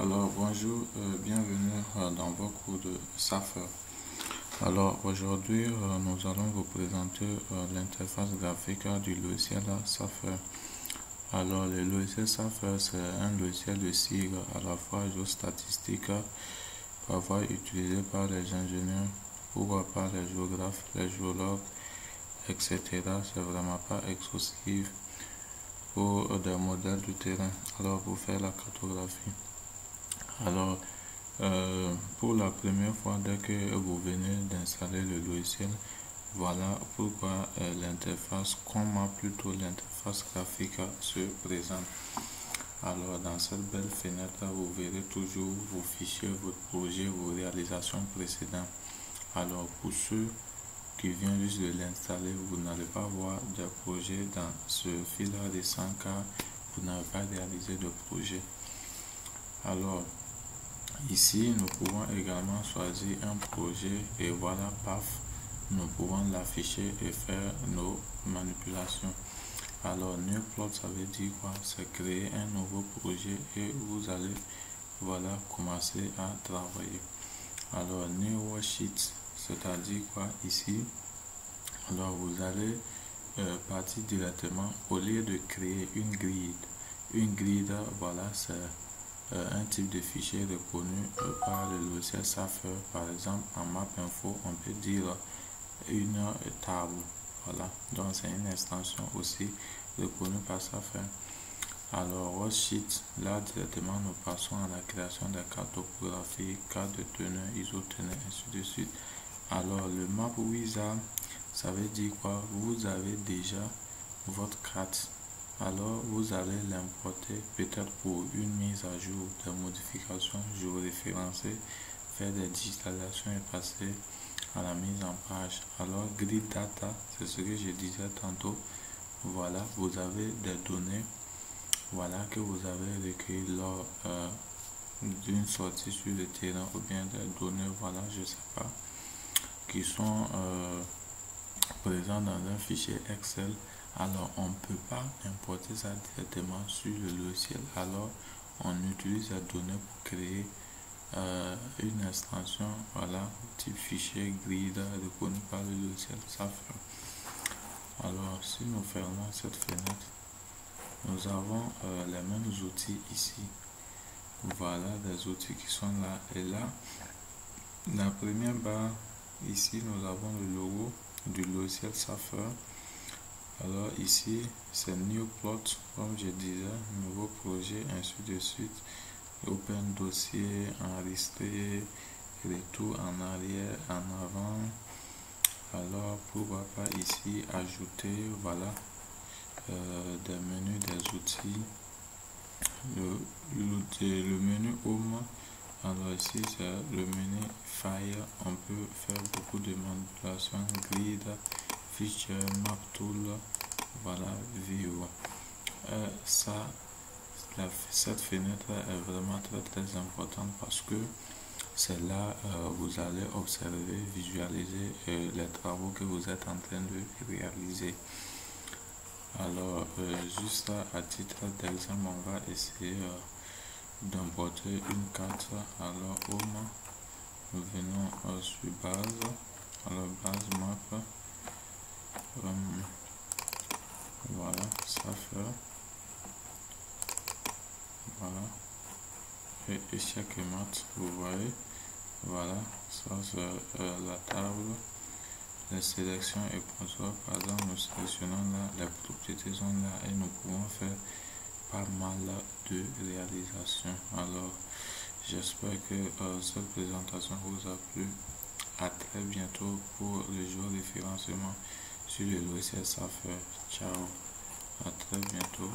Alors bonjour, bienvenue dans vos cours de SAFER. Alors aujourd'hui nous allons vous présenter l'interface graphique du logiciel SAFER. Alors le logiciel SAFER c'est un logiciel de sigle à la fois géostatistique, parfois utilisé par les ingénieurs, pourquoi pas les géographes, les géologues, etc. C'est vraiment pas exhaustif pour des modèles du terrain. Alors pour faire la cartographie. Alors, pour la première fois, dès que vous venez d'installer le logiciel, voilà pourquoi l'interface, plutôt l'interface graphique se présente. Alors, dans cette belle fenêtre, vous verrez toujours vos fichiers, votre projet, vos réalisations précédentes. Alors, pour ceux qui viennent juste de l'installer, vous n'allez pas voir de projet dans ce fil récent car vous n'avez pas réalisé de projet. Alors, ici, nous pouvons également choisir un projet et voilà, paf, nous pouvons l'afficher et faire nos manipulations. Alors, new plot, ça veut dire quoi? C'est créer un nouveau projet et vous allez, voilà, commencer à travailler. Alors, new worksheet, c'est-à-dire quoi ici? Alors, vous allez partir directement au lieu de créer une grille. Une grille, voilà, c'est un type de fichier reconnu par le logiciel SAFER. Par exemple, en map info, on peut dire une table. Voilà, donc c'est une extension aussi reconnue par SAFER. Alors, worksheet, là directement, nous passons à la création des cartes topographiques, cartes de teneur, isoteneur, ainsi de suite. Alors, le map wizard, ça veut dire quoi? Vous avez déjà votre carte. Alors, vous allez l'importer peut-être pour une mise à jour, des modifications géoréférencées, faire des digitalisations et passer à la mise en page. Alors, grid data, c'est ce que je disais tantôt. Voilà, vous avez des données, voilà, que vous avez recueillies lors d'une sortie sur le terrain ou bien des données, voilà, je sais pas, qui sont présentes dans un fichier Excel. Alors, on ne peut pas importer ça directement sur le logiciel. Alors, on utilise la donnée pour créer une extension, voilà, type fichier grid reconnu par le logiciel SAFER. Alors, si nous fermons cette fenêtre, nous avons les mêmes outils ici. Voilà, des outils qui sont là et là. La première barre, ici, nous avons le logo du logiciel SAFER. Alors ici, c'est new plot, comme je disais, nouveau projet, ainsi de suite. Open dossier, enregistrer, retour en arrière, en avant. Alors, pourquoi pas ici, ajouter, voilà, des menus, des outils. Le menu home. Alors ici, c'est le menu file. On peut faire beaucoup de manipulations, grid, feature, map tool, voilà, view. Cette fenêtre est vraiment très importante parce que c'est là vous allez observer, visualiser les travaux que vous êtes en train de réaliser. Alors, juste à titre d'exemple, on va essayer d'importer une carte. Alors, home, nous venons sur base, alors base map. Voilà, SAFER. Voilà. Et échec et mat, vous voyez. Voilà, ça c'est la table. Les sélections et contrôles. Par exemple, nous sélectionnons là, les propriétés sont là et nous pouvons faire pas mal de réalisations. Alors, j'espère que cette présentation vous a plu. À très bientôt pour le géoréférencement sur le logiciel SAFER. Ciao, à très bientôt.